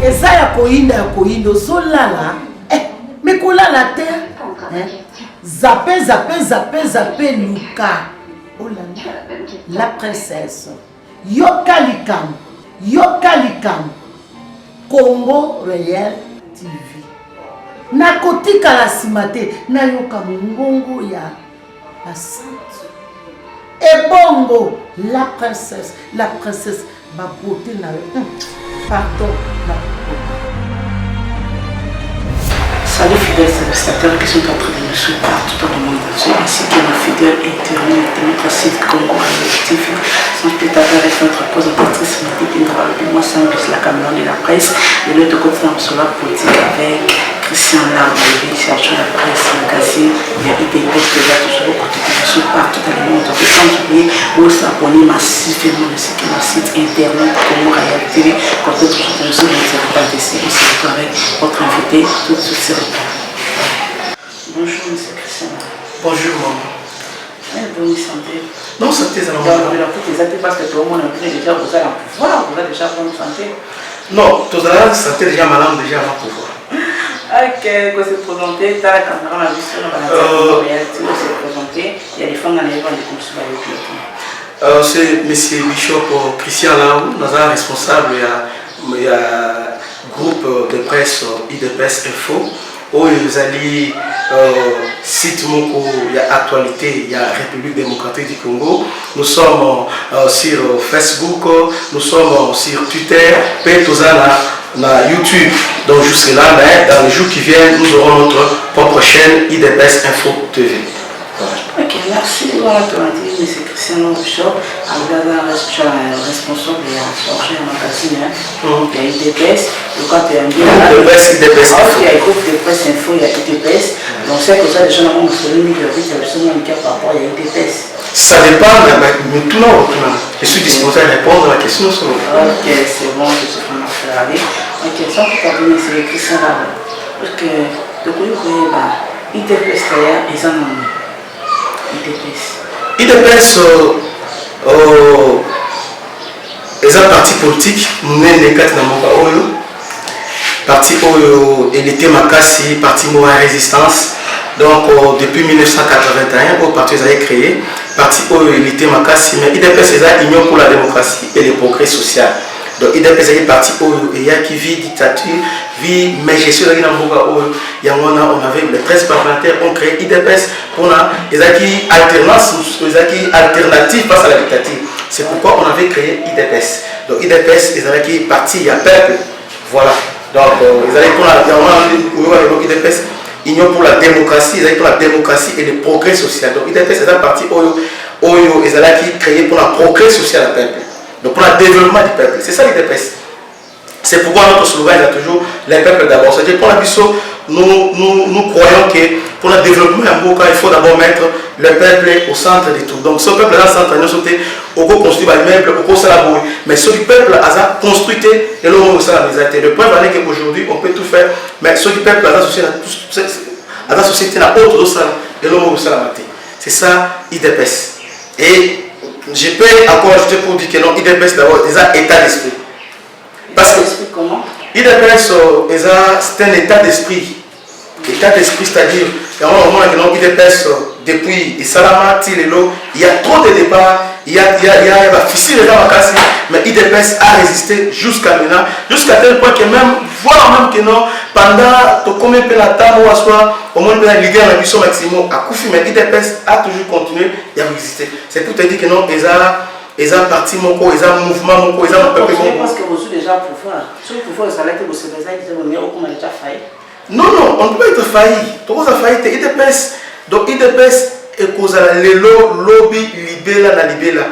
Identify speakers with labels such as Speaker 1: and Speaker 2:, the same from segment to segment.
Speaker 1: eza ya koinda ozolala mais kolala te zappe luka olanda la princesse yoka likambo Congo Réel TV nakotikala nsima te nayoka mongongo ya basante ebongo la princesse babote na pardon.
Speaker 2: Salut fidèles téléspectateurs qui sont en train de nous suivre partout dans le monde entier, ainsi que nos fidèles internautes de notre site Congo Réel TV. Sans plus tarder avec notre présentatrice Mathilde Ndral, moi c'est la caméra de la presse, de l'autre côté dans le politique avec Christian Larme, le chercheur de la presse, magazine, il y a IDP qui est toujours au côté de nous suivre partout dans le monde entier. Sans oublier, vous s'abonner massivement sur notre site internet Congo Réel TV, quand vous toujours nous suivre, vous ne pas laisser aussi avec votre invité tout de suite. Bonjour, monsieur Christian.
Speaker 3: Bonjour, maman.
Speaker 2: Bonne santé.
Speaker 3: Non, santé, ça n'a
Speaker 2: parce que tout le monde a déjà vous avez un pouvoir, vous avez déjà bonne santé.
Speaker 3: Non, tout à l'heure, santé déjà malade, déjà avant pouvoir.
Speaker 2: Ok, vous s'est présenté, dans la caméra, on a vu sur la réalité, vous s'est présenté, il y a des femmes dans les bancs de consul avec le
Speaker 3: c'est monsieur Bishop Christian Laou, nous sommes responsables, il y a groupe de presse IDPS Info. Où ils allaient site Moko, il y a actualité, il y a République démocratique du Congo. Nous sommes sur Facebook, nous sommes sur Twitter, puis tout ça na YouTube. Donc jusque là, mais dans les jours qui viennent, nous aurons notre propre chaîne IDPS Info TV.
Speaker 2: Ok, merci. Voilà, tu m'as dit, M. Christian Bishop, responsable et chargé en magazine, il y a IDPS, donc quand tu es un bien là, il y a groupe de presse info, il y a IDPS, donc c'est que ça, les gens ont fait le milieu, il y a absolument un cas par rapport, il y a IDPS.
Speaker 3: Ça dépend, mais maintenant, je suis disposé à répondre à la question. Ok,
Speaker 2: c'est bon, je suis vraiment fait aller. Ok, sans que tu as donné, c'est Christian là, parce que, de quoi il y a IDPS d'ailleurs, ils en ont.
Speaker 3: IDPS est un parti politique, nous sommes les quatre dans le parti il était Makassi, parti Moa Résistance. Donc depuis 1981, le parti a été créé, parti il était Makassi, mais IDPS est l'Union pour la démocratie et le progrès social. Donc IDPS est parti qui vit dictature, vit mais je suis allé dans on avait les 13 parlementaires ont créé IDPS pour les alternance, les alternatives face à la dictature. C'est pourquoi on avait créé IDPS. Donc IDPS est parti, il y a peuple. Voilà. Donc ils allaient pour la IDPS, Union pour la démocratie, ils allaient pour la démocratie et le progrès social. Donc IDPS est parti ils allaient créé pour la progrès social du peuple. Donc pour le développement du peuple, c'est ça l'IDPS. C'est pourquoi notre slogan est toujours les peuples d'abord. C'est-à-dire pour la mission, nous croyons que pour le développement il faut d'abord mettre le peuple au centre de tout. Donc ce peuple là centre, nous sommes au construit par l'immeuble, au collaborer. Mais ce peuple a construit et l'homme au la misère. Le point est qu'aujourd'hui on peut tout faire, mais ce peuple a la société n'a autre chose et l'homme au la maté. C'est ça IDPS. Et je peux encore ajouter pour dire que non, IDPS d'abord, c'est un état d'esprit. Parce que IDPS, c'est un état d'esprit. État d'esprit, c'est-à-dire, IDPS, depuis Salama, Tilelo, il y a trop de débats, il y a la fissure dans la casse, mais IDPS a résisté jusqu'à maintenant, jusqu'à tel point que même, voire même que non, pendant combien de temps, au moins la leader de la mission maximum à Koufi, mais IDPS a toujours continué et a résisté. C'est pour te dire que non, ils ont parti moko, ils ont mouvement moko, ils ont peuple moko.
Speaker 2: Parce que vous êtes déjà au pouvoir. Sur le pouvoir, ça a été vous avez déjà failli.
Speaker 3: Non, on ne peut pas être failli. Tout le monde a failli. IDPS. Donc IDPS est cause à lobby libéla na libéla.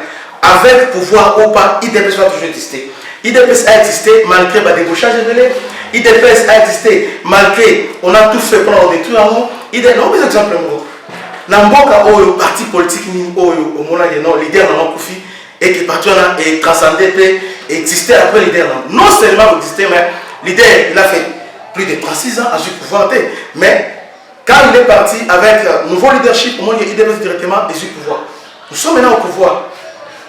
Speaker 3: Avec pouvoir ou pas, IDPS va toujours exister. IDPS a existé malgré le débauchage de l'élève. IDPS a existé malgré on a tout fait pour détruire l'amour. IDPS, non, par exemple, Namboka le parti politique au moment où leader n'a pas Koufi et que parti est transcendé et existé après leader. Non seulement existé, mais leader il a fait plus de 36 ans à ce pouvoir. Mais quand il est parti avec nouveau leadership, au moins il est directement à ce pouvoir. Nous sommes maintenant au pouvoir.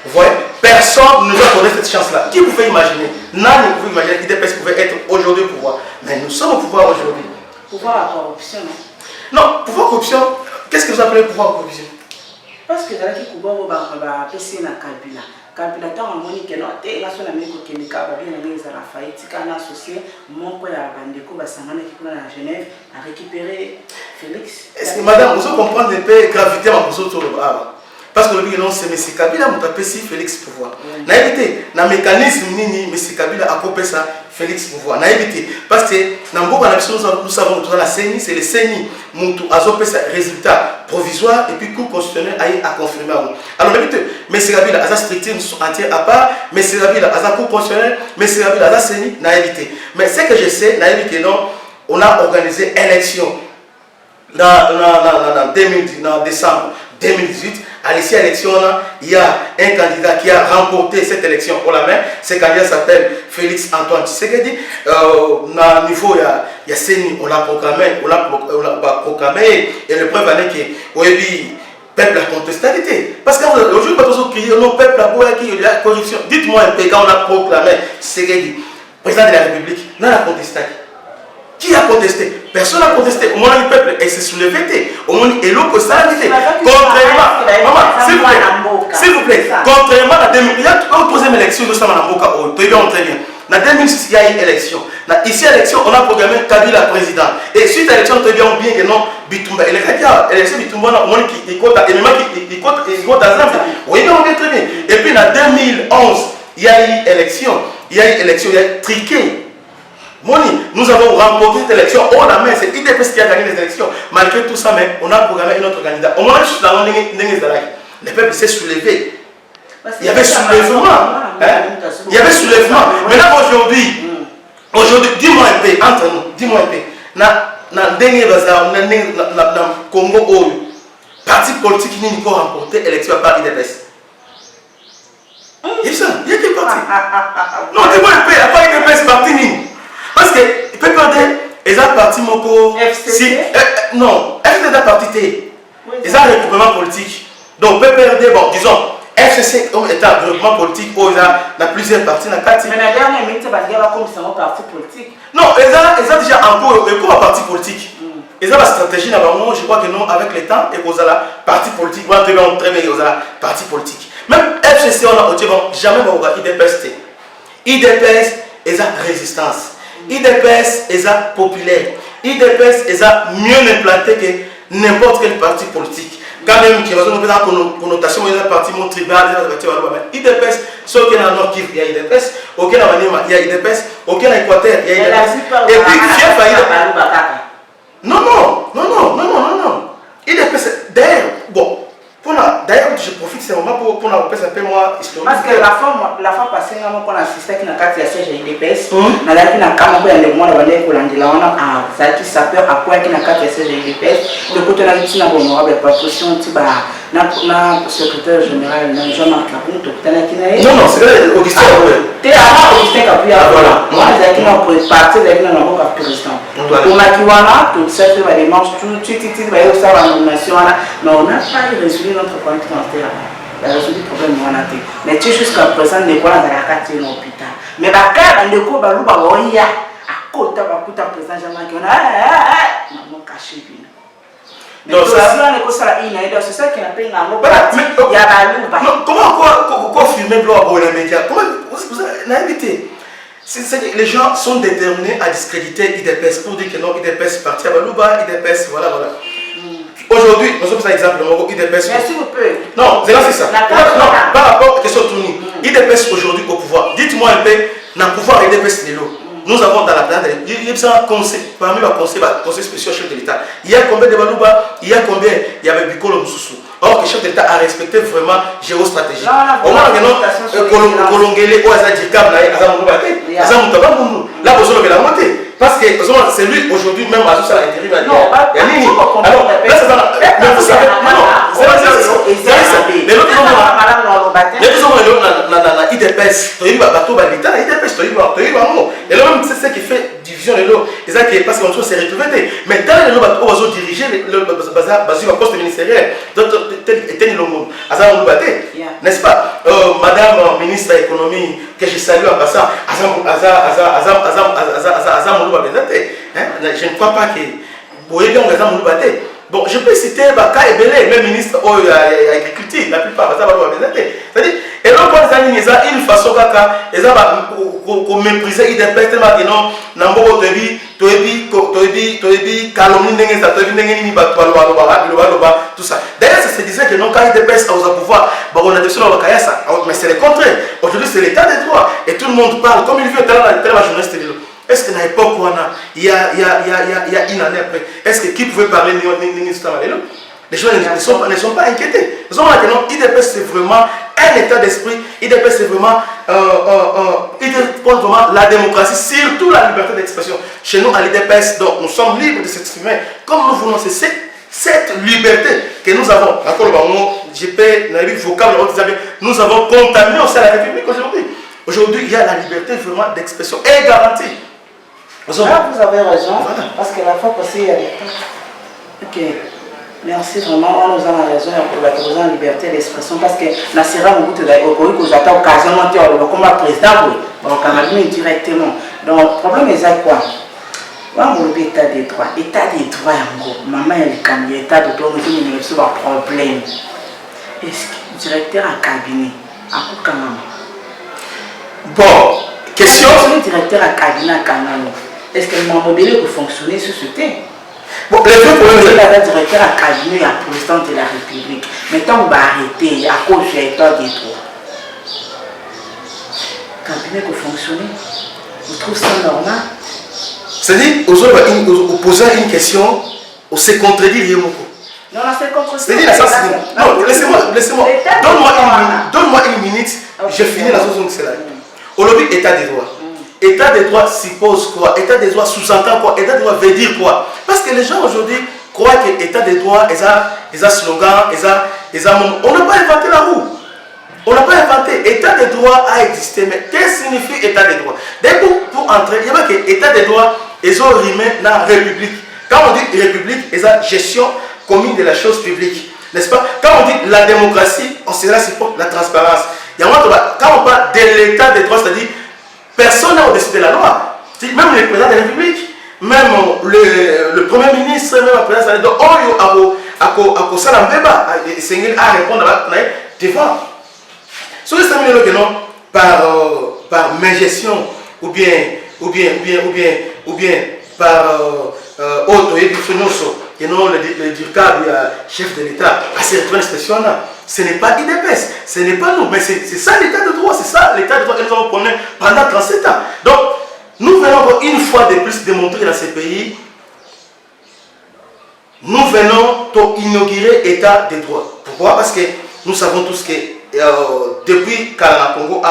Speaker 3: Vous voyez, personne ne nous a donné cette chance-là. Qui pouvait imaginer? Nani pouvait imaginer qu'IDPS pouvait être aujourd'hui au pouvoir. Mais nous sommes au pouvoir aujourd'hui.
Speaker 2: Pouvoir à corruption, non?
Speaker 3: Non, pouvoir corruption, qu'est-ce que vous appelez pouvoir corruption?
Speaker 2: Parce que dans la qui va passer na Kabila. Kabila tant en monique non, t'es là sur la même côté de Kabila, bien les à la faillite, quand on associé mon père à Bandeko, va s'en aller qui à Genève à récupérer Félix.
Speaker 3: Est-ce que madame, vous comprenez un peu gravité à vous autres? Parce que le but non c'est M. Kabila m'a tapé si Félix pouvoir. N'a évité, na mécanisme nini M. Kabila a coupé ça Félix pouvoir. N'a évité parce que dans beaucoup nous savons que la CENI c'est le CENI Moutou a opé ça résultat provisoire et puis cour constitutionnel a confirmé. Alors évité M. Kabila a sa structure entière à part, M. Kabila a sa cour constitutionnelle, M. Kabila a sa CENI n'a évité. Mais ce que je sais n'a évité non, on a organisé élection dans décembre 2018. À l'issue de l'élection, il y a un candidat qui a remporté cette élection pour la main. Ce candidat s'appelle Félix Antoine Tshisekedi. Au niveau, il y a CENI, on l'a proclamé. Et le preuve est que le peuple a contesté. Parce qu'aujourd'hui, quand on crie, le peuple a beau qu'il y a corruption. Dites-moi un peu, quand on a proclamé Tshisekedi, président de la République, on a contesté. Qui a contesté? Personne n'a contesté. Au moins le peuple s'est soulevé. Au moins et l'autre ça a été. Contrairement, maman, s'il vous plaît, contrairement à il y a une troisième élection de Samanamboka. Très bien, très bien. En 2006, il y a eu une élection. Ici, l'élection, on a programmé Kabila président. Et suite à l'élection, très bien que non, Bitumba. Et l'élection Bitumba, on a qui compte à Zambie. Oui, on est très bien. Et puis en 2011, il y a eu élection. Il y a eu triqué. Moni, nous avons remporté cette élection. Oh la main, c'est IDPS qui a gagné les élections. Malgré tout ça, mais on a programmé un autre candidat. Au moins, le peuple s'est soulevé. Il y avait soulèvement. Il y avait soulèvement. Maintenant, aujourd'hui, dis-moi un peu, entre nous, dis-moi un peu. Dans le dernier bazar, dans le Congo, parti politique qui n'a pas remporté l'élection à part IDPS. Il y a quel parti? Non, dis-moi un peu, à part IDPS, parti ni. Parce que PPRD, ils ont parti Moko.
Speaker 2: FCC?
Speaker 3: Non, FCC est parti. Ils ont un regroupement politique. Donc PPRD, bon, disons, FCC est un regroupement politique où il y a plusieurs partis dans le quartier.
Speaker 2: Mais la dernière minute, il y a un parti politique.
Speaker 3: Non, ils ont déjà encore un parti politique. Ils ont la stratégie, je crois que non, avec le temps, et qu'ils ont la parti politique. Très bien, ils ont la parti politique. Même FCC, on a dit, bon, jamais on va IDPS. IDPS, ils ont résistance. IDPS est populaire. IDPS est mieux implanté que n'importe quel parti politique. Quand même, qui a une connotation, il y a un parti tribal, IDPS, ceux qui sont dans le Nord Kivu, il y a IDPS, aucun à Manima, il y a IDPS, aucun à Équateur, il y a IDPS. Et puis, chef à IDPS. Non. IDPS, d'ailleurs, bon. D'ailleurs, je profite de ce moment pour rappeler un peu moi historique.
Speaker 2: Parce que la fois passée, on a assisté à une carte de siège IDPS. On a dit que le mois de l'année pour l'Andelana, ça qui s'appelle à quoi qui a carte de siège IDPS. Le côté de la Tina Bonorable, pas possible, le secrétaire général, Jean-Marc Capoun,
Speaker 3: non, c'est Augustin.
Speaker 2: Tu es avant Augustin Capoun. Voilà. Moi, les gens pour partir de la nouvelle président. Pour Makiwana, tout ça, tu vas les manches, tu vas y avoir la nomination. Mais on n'a pas résolu notre problème qui a résolu le problème. Mais tu es jusqu'à présent, les gens dans la carte de l'hôpital. Mais quand on est au Balouba, il y a à côté de la président Jean-Marc Capoun, on a caché.
Speaker 3: Non,
Speaker 2: c'est ça qui appelle il y a la loupe.
Speaker 3: Comment confirmer pour les médias? Comment vous avez invité? Les gens sont déterminés à discréditer IDPS pour dire que non, IDPS parti à Balouba, IDPS, voilà. Aujourd'hui, nous sommes un exemple, IDPS.
Speaker 2: Mais s'il vous plaît.
Speaker 3: Non, c'est ça. Non, par rapport à la question tournée, IDPS aujourd'hui au pouvoir. Dites-moi un peu, dans le pouvoir IDPS de l'eau. Nous avons dans la plan, il y a un conseil, parmi les conseils spéciaux chef de l'État. Il y a combien de Balouba, il y a combien, il y avait Bikolo Moussoussou. Or, le chef de l'État a respecté vraiment géostratégie. Au moins, Kolongele, Oazadjikab, là, vous avez la montée. Parce que c'est lui aujourd'hui même à tout ça l'intérim.
Speaker 2: Non, alors là, c'est dans
Speaker 3: mais vous savez, mais l'autre IDPS, et là même c'est ce qui fait division constitution parce qu'on s'est retrouvé. Mais dans les lois, on va diriger le poste ministériel. Était le monde. N'est-ce pas? Madame ministre de l'économie, que je salue en passant, je ne crois pas que vous voyez bien bon, je peux citer Baka et Belé, même ministre de l'agriculture, la plupart, c'est-à-dire, et donc, ils ont une façon de mépriser l'IDPS, tellement que non, Nambo Toebi, calomnie, tout ça. D'ailleurs, ça se disait que non, quand l'IDPS a au pouvoir, on a des choses mais c'est le contraire. Aujourd'hui, c'est l'état des droits. Et tout le monde parle comme il veut, tellement journaliste. Est-ce qu'à l'époque où il y a une année après, est-ce que qui pouvait parler les gens ne sont pas inquiétés. Nous avons maintenant, l'IDPS c'est vraiment un état d'esprit, l'IDPS c'est vraiment, vraiment la démocratie, surtout la liberté d'expression. Chez nous, à l'IDPS, donc nous sommes libres de s'exprimer comme nous voulons. C'est cette liberté que nous avons. Nous avons contaminé aussi la République aujourd'hui. Aujourd'hui, il y a la liberté vraiment d'expression et garantie.
Speaker 2: Vous avez raison, voilà. Parce que la fois passée, il y a des temps. Ok, merci vraiment, on nous a raison pour la liberté d'expression parce que la Sierra Mobutu a occasionnellement comme le président, donc on a dit directement. Donc le problème est quoi? État des droits. État des droits, maman, elle est état de droit, nous avons un problème. Est-ce que le directeur a cabinet à Koukanama?
Speaker 3: Bon, question.
Speaker 2: Le directeur a cabinet à Kanama. Est-ce que le mobilier peut fonctionner sur ce thème?
Speaker 3: Bon, les deux problèmes.
Speaker 2: Le directeur a cabinet à président de la République. Maintenant, on va arrêter à cause de l'état des droits. Le cabinet peut fonctionner. Vous trouvez ça normal?
Speaker 3: C'est-à-dire, vous posez une question, on s'est contredit beaucoup.
Speaker 2: Non, c'est contre.
Speaker 3: C'est-à-dire, non, laissez-moi. Donne-moi une minute, je finis la chose où c'est là. Aujourd'hui, état des droits. État des droits suppose quoi? État des droits sous-entend quoi? État des droits veut dire quoi? Parce que les gens aujourd'hui croient que état des droits, ils ont slogan, on n'a pas inventé la roue. On n'a pas inventé. État des droits a existé, mais qu'est-ce que signifie état des droits? Dès pour entrer, il y a que état des droits, ils ont rimé dans la République. Quand on dit République, ils ont gestion commune de la chose publique. N'est-ce pas? Quand on dit la démocratie, on sait là c'est pour la transparence. Quand on parle de l'état des droits, c'est-à-dire personne n'est au-dessus de la loi. Même le président de la République, même le Premier ministre, même le président de la République, a répondre devant. Si vous savez par mégestion ou bien par le durcable chef de l'État à cette expression là, ce n'est pas l'IDPS, ce n'est pas nous, mais c'est ça l'état de droit, c'est ça l'état de droit que nous avons connu pendant 37 ans. Donc, nous venons une fois de plus démontrer dans ces pays, nous venons pour inaugurer l'état de droit. Pourquoi? Parce que nous savons tous que depuis Kalana Congo,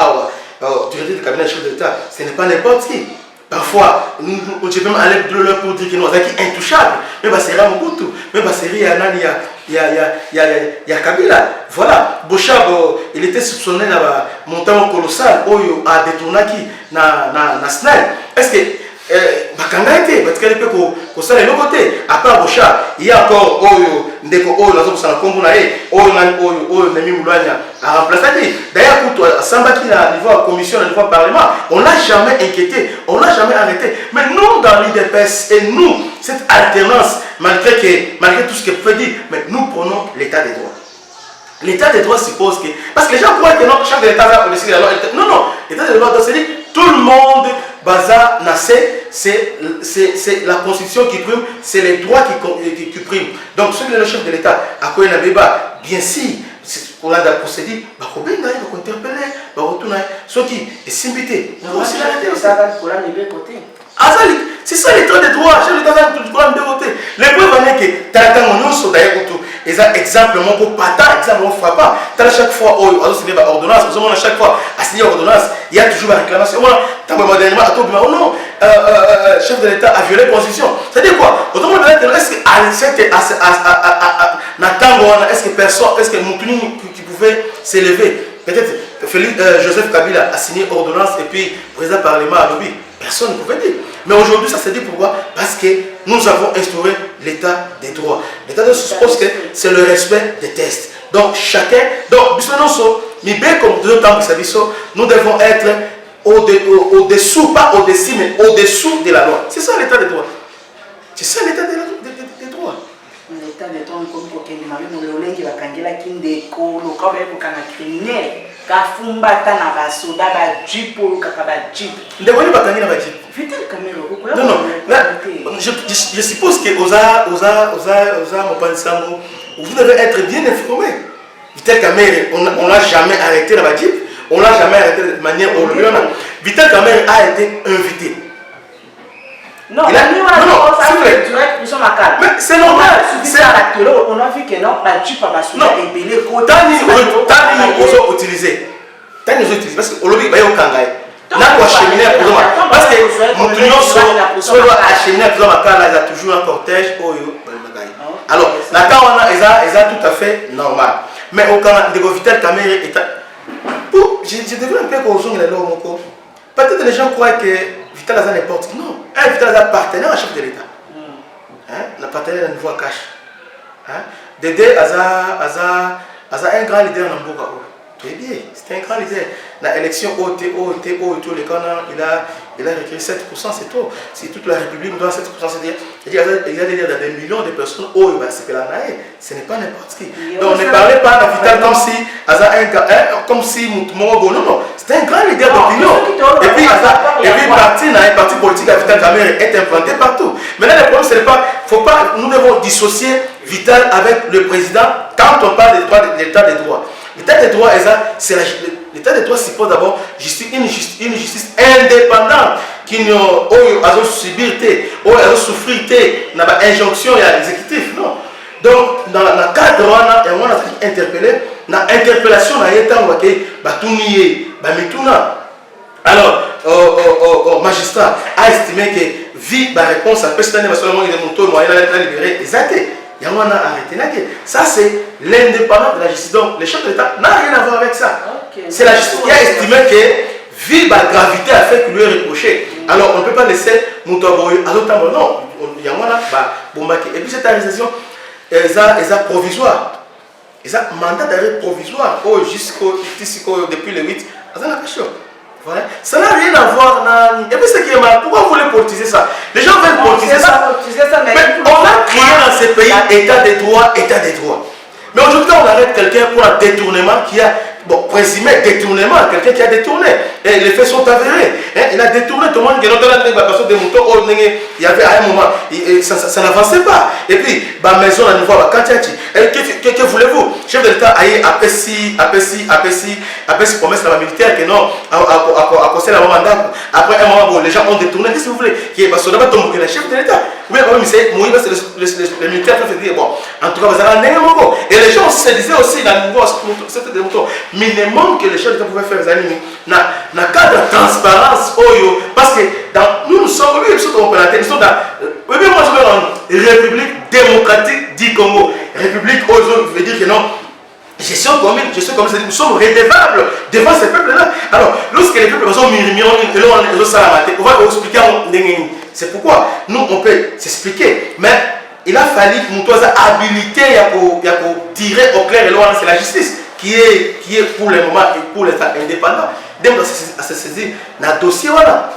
Speaker 3: directeur du cabinet chef de l'État, ce n'est pas n'importe qui. Parfois, je peux aller de l'heure pour dire que nous sommes intouchables. Mais c'est Mobutu, mais c'est il y a Kabila. Voilà, Bochab, il était soupçonné d'un montant colossal, il a détourné na SNEL. Est-ce que Bakanga était, parce qu'elle peut que ça de l'autre côté. À part Bochab, il y a encore Ndeko a remplacé. D'ailleurs, Sambaki à niveau commission, à niveau parlement, on n'a jamais inquiété, on n'a jamais arrêté. Mais nous, dans l'IDPS, et nous, cette alternance, malgré tout ce que peut dire, mais nous prenons l'état des droits. L'état des droits suppose que. Parce que les gens croient que notre chef de l'État va au-dessus de la loi. Non, non, l'état des droits, c'est dire tout le monde, Baza, Nassé, c'est la constitution qui prime, c'est les droits qui priment. Donc, celui qui est le chef de l'État, à quoi il a débat, bien sûr, pour la procédure, il va interpeller, il va retourner. Ce qui est symbité. C'est ça l'état des droits, chef de l'État du droit de voter. Les preuves sont que Talatangonion sont d'ailleurs autour. Ils ont exemplement pour pata, exemplement frappant. Chaque fois, on a signé une ordonnance, à chaque fois, à signer une ordonnance, il y a toujours une réclamation. Oh non, chef de l'État a violé la constitution. C'est-à-dire quoi? Autrement dit, est-ce que personne, est-ce que Moutouni qui pouvait s'élever? Peut-être Joseph Kabila a signé ordonnance et puis le président parlement a lobby. Personne ne pouvait dire. Mais aujourd'hui, ça se dit pourquoi? Parce que nous avons instauré l'état des droits. L'état de droit suppose que c'est le respect des tests. Donc chacun, donc nous devons être au-dessous, pas au-dessus, mais au-dessous de la loi. C'est ça l'état des droits. C'est ça l'état des droits.
Speaker 2: L'état des droits, comme pour qu'il m'avait mon lolé qui va kangela kindeko, le corps est pour qu'on a criminel, kafumbata na basoda ba jeep ou kakaba jeep.
Speaker 3: Ndewani bakangi na ba jeep.
Speaker 2: Vitel Kamero.
Speaker 3: Non non. Je suppose que Oza Mopansango, vous devez être bien informé. Vitel Kamere, on l'a jamais arrêté dans la jeep, on l'a jamais arrêté de manière originale. Vitel Kamere a été invité.
Speaker 2: Non, mais
Speaker 3: c'est normal.
Speaker 2: On a vu que non, la jeep a basculé et belé côté.
Speaker 3: Tant qu'ils ont utilisé. Parce que Olobi va y aller au acheminer parce que soit acheminer il y a toujours un cortège. Alors, la Kawana est tout à fait normal. Mais au Canada, de Vitel Kamere est. Je devrais un peu qu'on joue les lois. Peut-être les gens croient que Vital Aza n'importe qui. Non, Vital Aza partenaire à chef de l'État. Le partenaire à niveau cash. Dédé Aza un grand leader dans Mboka. Très bien, c'est un grand leader. Dans l'élection il a recueilli 7%, c'est tout. Si toute la République doit 7%, c'est-à-dire il y a des millions de personnes, ce n'est pas n'importe qui. Donc ne parlez pas de Vital comme si Moutmogo, non, c'est un grand leader d'opinion. Et puis un parti politique à Vital Kamere est implanté partout. Maintenant le problème, c'est pas, nous devons dissocier Vital avec le président quand on parle de l'état des droits. L'état des droits, l'état des droits suppose d'abord une justice indépendante qui n'a subir, souffrir, n'a pas injonction à l'exécutif. Non. Donc, dans le cadre, on a interpellé, dans l'interpellation, on a été alors, le magistrat a estimé que vie la réponse à cette année, seulement il a libéré les athées. Il y a arrêté. Ça, c'est l'indépendance de la justice. Donc, le chef de l'État n'a rien à voir avec ça. C'est la justice qui a estimé que vie la gravité a fait qu'il lui est reproché. Alors, on ne peut pas laisser Moutaboyo à l'autre temps. Non, il y a et puis cette arrestation, elle est provisoire. Il y a un mandat d'arrêt provisoire depuis le 8. Voilà. Ça n'a rien à voir. Et puis ce qui est mal, pourquoi vous voulez politiser ça? Les gens veulent politiser ça. Mais on a créé dans ce pays état des droits, état des droits. Mais aujourd'hui, on arrête quelqu'un pour un détournement qui a, présumé détournement, quelqu'un qui a détourné. Et les faits sont avérés. Il a détourné tout le monde. Il y avait à un moment, ça n'avançait pas. Et puis, ma maison, à nouveau, que voulez-vous? Chef de l'État a appelé promesse à la militaire que non, à conseil la mandat. Après un moment, les gens ont détourné. Qu'est-ce que vous voulez? Qui est parce qu'on n'a pas tombé le chef de l'État. Oui, quand même, c'est les militaires qui se disent, bon, en tout cas, vous avez un. Et les gens se disaient aussi, dans le niveau, c'était des moutons. Minimum que les chefs d'État pouvaient faire des animaux. Dans le cadre de transparence, parce que nous sommes, nous sommes dans la République démocratique du Congo. République, veut dire que non. Gestion commune, nous sommes redevables devant ces peuples-là. Alors, lorsque les peuples sont on va expliquer. C'est pourquoi nous, on peut s'expliquer. Mais il a fallu que nous soyons habilités pour tirer au clair et loin, c'est la justice qui est pour le moment et pour l'État indépendant. À se saisir dans le dossier. Voilà.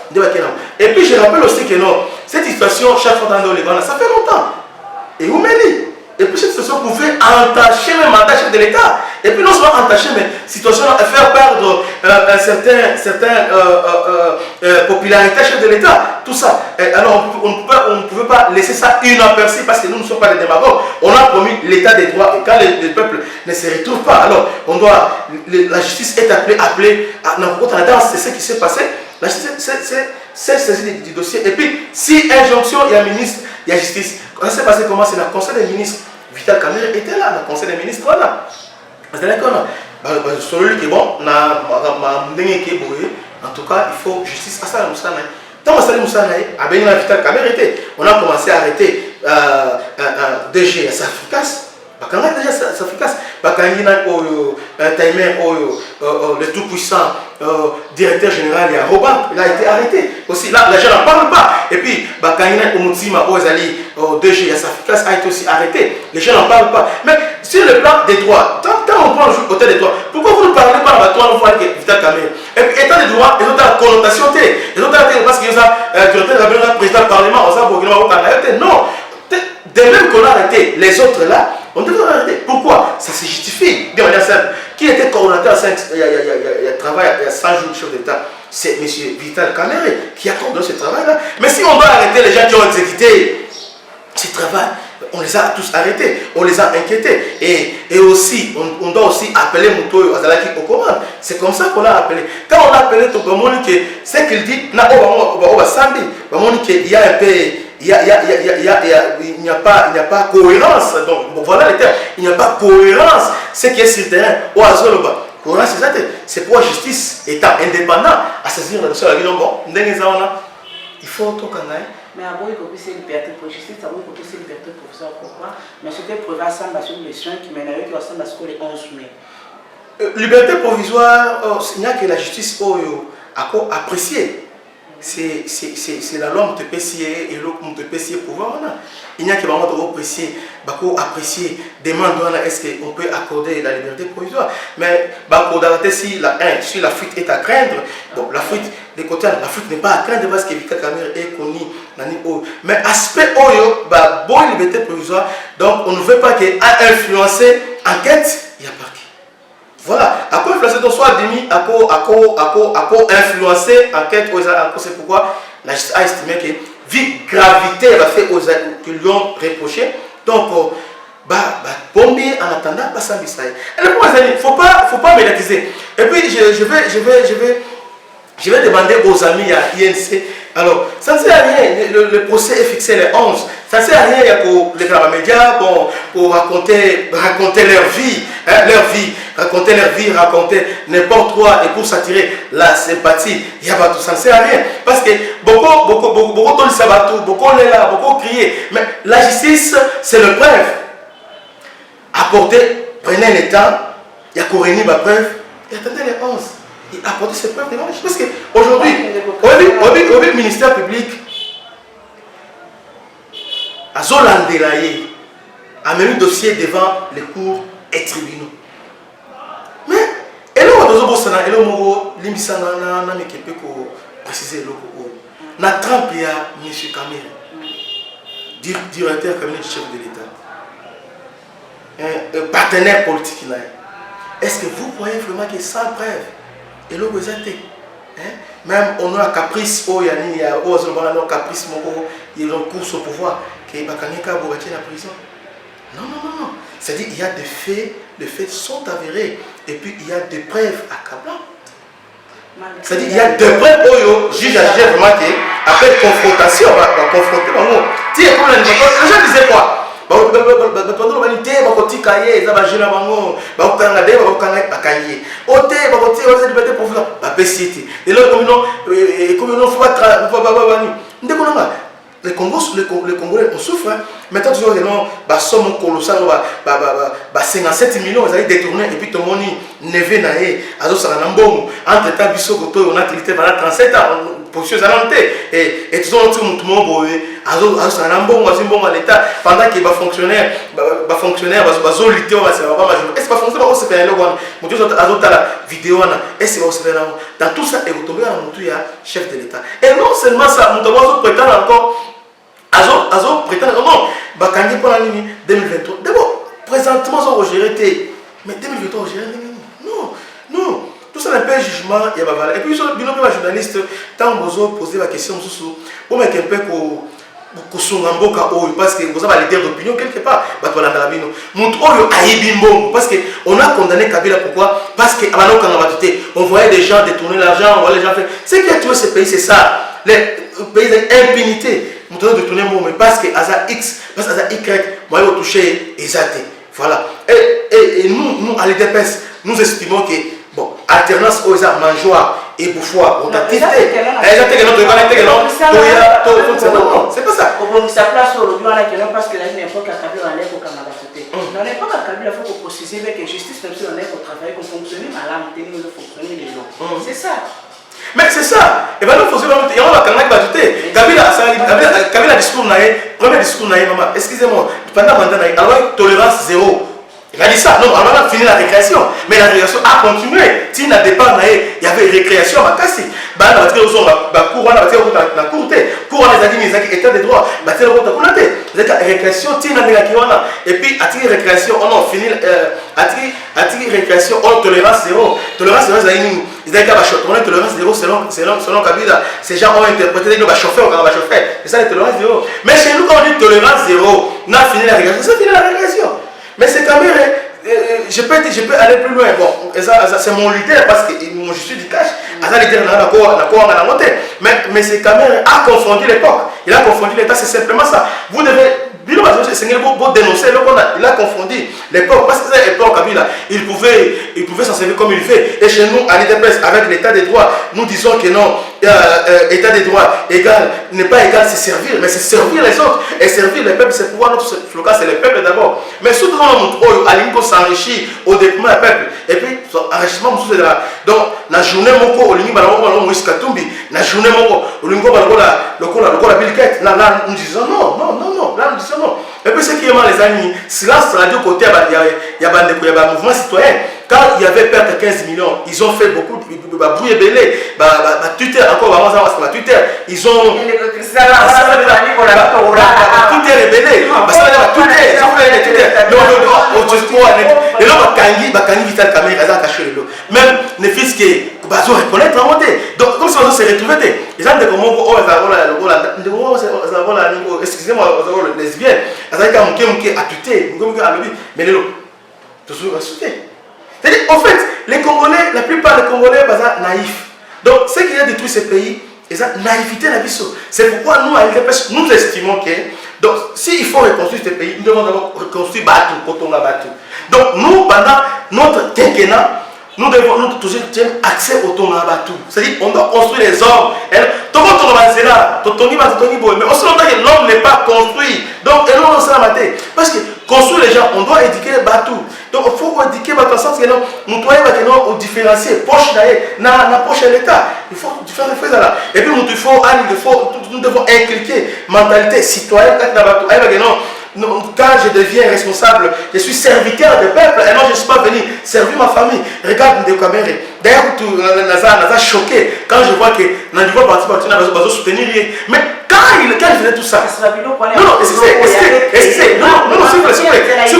Speaker 3: Et puis je rappelle aussi que non, cette situation, chaque fois dans les ça fait longtemps. Et vous me dites. Et puis cette situation pouvait entacher le mandat chef de l'État. Et puis non seulement entacher, mais situation faire perdre un certain popularité chef de l'État. Tout ça. Alors on ne pouvait pas laisser ça inaperçu parce que nous ne sommes pas des démagogues. On a promis l'état des droits et quand les peuples ne se retrouvent pas, alors on doit, la justice est appelée à c'est ce qui s'est passé. La justice s'est saisie du dossier. Et puis si injonction, il y a ministre, il y a justice. Quand ça s'est passé comment? C'est le conseil des ministres. Vital Kamere était là, le conseil des ministres, voilà. Celui qui est bon, en tout cas, il faut justice à ça. Tant que Salim Moussa Vital Kamere était, on a commencé à arrêter DG à Safricas, Quand déjà ça efficace, un timer, le tout-puissant directeur général, il a été arrêté. Aussi, là, les gens n'en parlent pas. Et puis, Bakangina Omutima, DG, efficace a été aussi arrêté. Les gens n'en parlent pas. Mais sur le plan des droits, quand on prend le côté des droits, pourquoi vous ne parlez pas de toi, Vital Kamerhe? Et puis, étant des droits, ils ont la connotation, ils ont parce qu'ils ont président du Parlement, non. De même qu'on a arrêté les autres là, on devrait arrêter. Pourquoi? Ça se justifie de manière simple. Qui était coordonnateur il y a 100 jours de chef d'État? C'est M. Vital Kamerhe qui a coordonné ce travail-là. Mais si on doit arrêter les gens qui ont exécuté ce travail, on les a tous arrêtés, on les a inquiétés. Et aussi, on doit aussi appeler Moutoyo Azalaki au commandes. C'est comme ça qu'on l'a appelé. Quand on l'a appelé, c'est qu'il dit, il y a un peu. Il n'y a pas cohérence. Donc, voilà les termes. Il n'y a pas cohérence. Ce qui est sur le terrain, cohérence, c'est pour la justice, étant indépendant, à saisir la dossier. Il faut tout qu'on aille.
Speaker 2: Mais à Boy, c'est liberté pour justice, à Boy, c'est liberté pour ça. Pourquoi? Mais c'était prévu à Samba sur les soins qui mènent qui ressemblent à ce que les 11 mai.
Speaker 3: Liberté provisoire, il n'y a que la justice a apprécié. C'est la loi qui te pessier et l'autre qui te pessier pouvoir. Il n'y a que vraiment apprécier, demande est-ce qu'on peut accorder la liberté provisoire. Mais si la fuite est à craindre, bon, la fuite des côtés, la fuite n'est pas à craindre parce que Vital Kamerhe est connu. Mais aspect bonne liberté provisoire, donc on ne veut pas qu'il influencer enquête, il y a pas. Voilà, à quoi influencer, donc soit demi, à quoi influencer enquête, c'est pourquoi la justice a estimé que vu gravité elle a fait aux que lui ont reproché, donc bomber en attendant pas ça et le point c'est faut pas médiatiser. Et puis je vais demander aux amis à INC. Alors, ça ne sert à rien, le procès est fixé les 11. Ça ne sert à rien pour les grands médias, pour raconter leur vie, raconter n'importe quoi et pour s'attirer la sympathie. Il y a pas tout, ça ne sert à rien. Parce que beaucoup de sabatou, beaucoup est là, beaucoup crier. Mais la justice, c'est le preuve. Apportez, prenez le temps, il y a Kouréni, ma preuve, et attendez les 11. Il a apporté ses preuves devant les juges. Parce qu'aujourd'hui, au ministère public, à Zolandelaye, a mis le dossier devant les cours et tribunaux. Mais, et là, on a préciser na Trump, il y a M. Kamerhe, directeur cabinet du chef de l'État, un partenaire politique. Est-ce que vous croyez vraiment que sans preuve, et là, vous êtes même on a un caprice, il y a un caprice, il y a une course au pouvoir, qui est la prison. Non. C'est-à-dire qu'il y a des faits, les faits sont avérés, et puis il y a des preuves accablantes. C'est-à-dire qu'il y a des preuves où le juge a dit vraiment qu'après confrontation, on va confronter. Les gens disaient quoi? Les Congolais, on souffre. Maintenant, tu vois que non, somme colossale, 57 millions, ils ont détourné, et puis tout le monde nevé naé, entre-temps, on a traité pendant 37 ans, position et tout le monde, l'État, pendant que les fonctionnaires, est-ce que fonctionnaire, vidéo, est-ce que dans tout ça, et vous tombez dans le chef de l'État. Et non seulement ça, nous prétend encore. Azo prétend non, Bakangi pour l'année 2023. D'abord, présentement, on gère mais 2023, on gère non. Tout ça n'est pas un jugement, il y a pas valeur. Et puis, le binôme de journaliste, tant que vous posez la question, vous mettez un peu parce que vous avez la leader d'opinion quelque part. Parce qu'on a condamné Kabila, pourquoi? Parce qu'on voyait des gens détourner l'argent, on voyait les gens faire. Ce qui a tué ce pays, c'est ça. Les pays d'impunité. Nous devons détourner le mot, mais parce que Aza X, parce que Aza Y, moi, je touché exacté. Voilà. Et nous, à l'IDPS, nous estimons que, bon, alternance aux mangeoires et bouffoir, on a quitté. Non, c'est pas ça.
Speaker 2: Sa place au parce que la une époque a capé dans l'air au Canada. Dans l'époque à Kabila, il faut préciser que justice même si on est pour travailler, qu'on fonctionne, mais là, on tenait de fonctionner les gens. C'est ça.
Speaker 3: Mais c'est ça. Et bien, il faut se dire, il y a un canal qui va ajouter. Kabila discours, premier discours, maman, excusez-moi, pendant alors tolérance zéro. Il a dit ça. Non, on a fini la récréation. Mais la récréation a continué. Si n'a départ, il y avait récréation à Kassi. On a tiré au son, cours, on a tiré la courte. Cours, on a dit, état de droit. On a tiré au courte. Récréation, et puis, à tirer récréation, on a fini. À tirer récréation, on a tolérance zéro. Tolérance zéro, ils ont dit tolérance zéro selon Kabila. Ces gens ont interprété que chauffeur, on va chauffer. C'est ça, la tolérance zéro. Mais chez nous, quand on dit tolérance zéro, on a fini la récréation. C'est fini la récréation. Mais c'est quand même, je peux aller plus loin. Bon, c'est mon leader parce que je suis du cash. Mais c'est quand même à confondre l'époque. Il a confondu l'État, c'est simplement ça. Vous devez, dénoncer, il a confondu l'époque. Parce que c'est l'époque, il pouvait s'en servir comme il fait. Et chez nous, à l'IDPS, avec l'État des droits, nous disons que non, État des droits égal, n'est pas égal, c'est servir, mais c'est servir les autres. Et servir les peuples, c'est pouvoir, notre slogan, c'est le peuple d'abord. Mais surtout dans le monde, Alinko s'enrichit au détriment du peuple. Et puis, enrichissement, c'est là. Donc, la journée, mon Olingi, Moïse Katumbi, la journée, Olingo, la Bilquette, là, nous disons non. Là, nous disons non. Et puis, ce qui est mal, les amis, silence radio côté, il y a un mouvement citoyen. Quand il y avait perte de 15 millions, ils ont fait beaucoup de bruit et belé. Twitter, encore avant, Twitter, ils ont. Twitter est belé. Même les fils qui ont reconnaître la montée. Donc, comme si on s'est retrouvé, ils ont dit comment excusez-moi, lesbienne, ils ont dit à Twitter, mais les autres, toujours à sauter. C'est-à-dire, en fait, les Congolais, la plupart des Congolais sont naïfs. Donc, ce qui a détruit ces pays, c'est la naïveté de la vie. C'est pourquoi nous, à l'IDPS, nous estimons que, donc, s'il faut reconstruire ces pays, nous devons d'abord reconstruire Batou, Kotonga Batou. Donc, nous, pendant notre quinquennat, nous devons toujours tenir accès au Tonga Batou. C'est-à-dire, on doit construire les hommes. Mais aussi longtemps que l'homme n'est pas construit. Donc, et nous, on s'en maté. Parce que construire les gens, on doit éduquer les Batou. Donc, il faut éduquer Batou en sens que nous devons différencier poche dans la poche de l'État. Il faut faire des choses là. Et puis, nous devons inculquer mentalité citoyenne dans Batou. Quand je deviens responsable, je suis serviteur du peuple et non, je ne suis pas venu servir ma famille. Regarde des caméras. D'ailleurs, on a choqué quand je vois que dans le niveau participatif, on a soutenir. Mais quand il faisait tout ça, non, s'il vous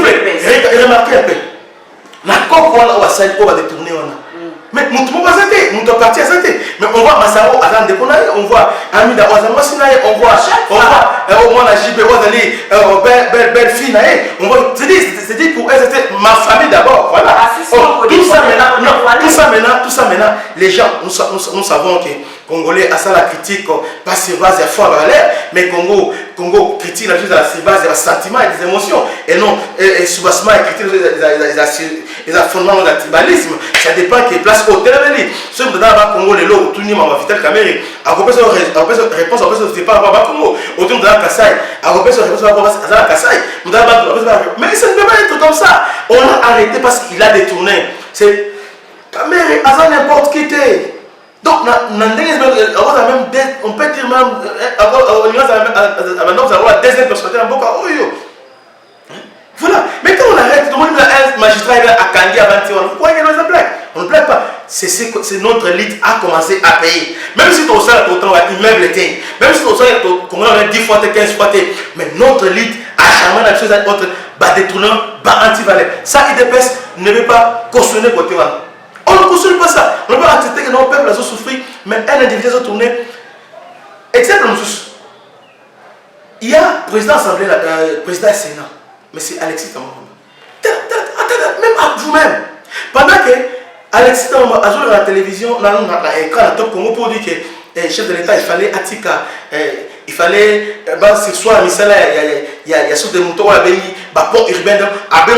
Speaker 3: plaît, remarquez un peu. La coque, on va détourner. Mais nous sommes partis à ça. Mais on voit Massaro, on voit Amida, on voit la JB, belle fille, on voit, c'est-à-dire pour elle, c'était ma famille d'abord. Voilà. Tout ça maintenant, les gens, nous savons que Congolais a ça la critique, pas sur base de foi à l'air, mais Congo critique la chose sur base de sentiments et des émotions. Et non, sous-bassement et critique les fondements du tribalisme. Ça dépend qu'il place au télévéli. Ceux qui ont Congo, les lots, tout le monde va vital caméra. À repérer réponse, c'est pas à Congo. Autour de la Kassai. À repérer réponse, à la Kassai. Mais ça ne peut pas être comme ça. On l'a arrêté parce qu'il a détourné. C'est caméra, à n'importe qui était. Donc, on peut dire même, maintenant, vous avez la deuxième personnalité dans Boka Oyo. Voilà. Mais quand on arrête, un magistrat à Kangi avant de pourquoi il ne plaît? On ne plaît pas. C'est notre élite a commencé à payer. Même si tu as ça, immeuble était. Même si tu as ça, on a 10 fois, 15 fois, mais notre élite a charmé la chose à autre, détournant, anti-valeur. Ça, IDPS ne veut pas cautionner côté. On ne cautionne pas ça. On ne peut pas accepter que nos peuples ont souffert, mais un individu a tourné. Exemple, il y a président Assemblée, président Sénat, mais c'est Alexis Tamamba. Même à vous-même. Pendant que Alexis Tamamba a joué dans la télévision, dans l'écran, dans Top Congo, pour dire que le chef de l'État, il fallait Atika, il fallait, ce soir, il y a sur des moutons, il y a port urbain, avec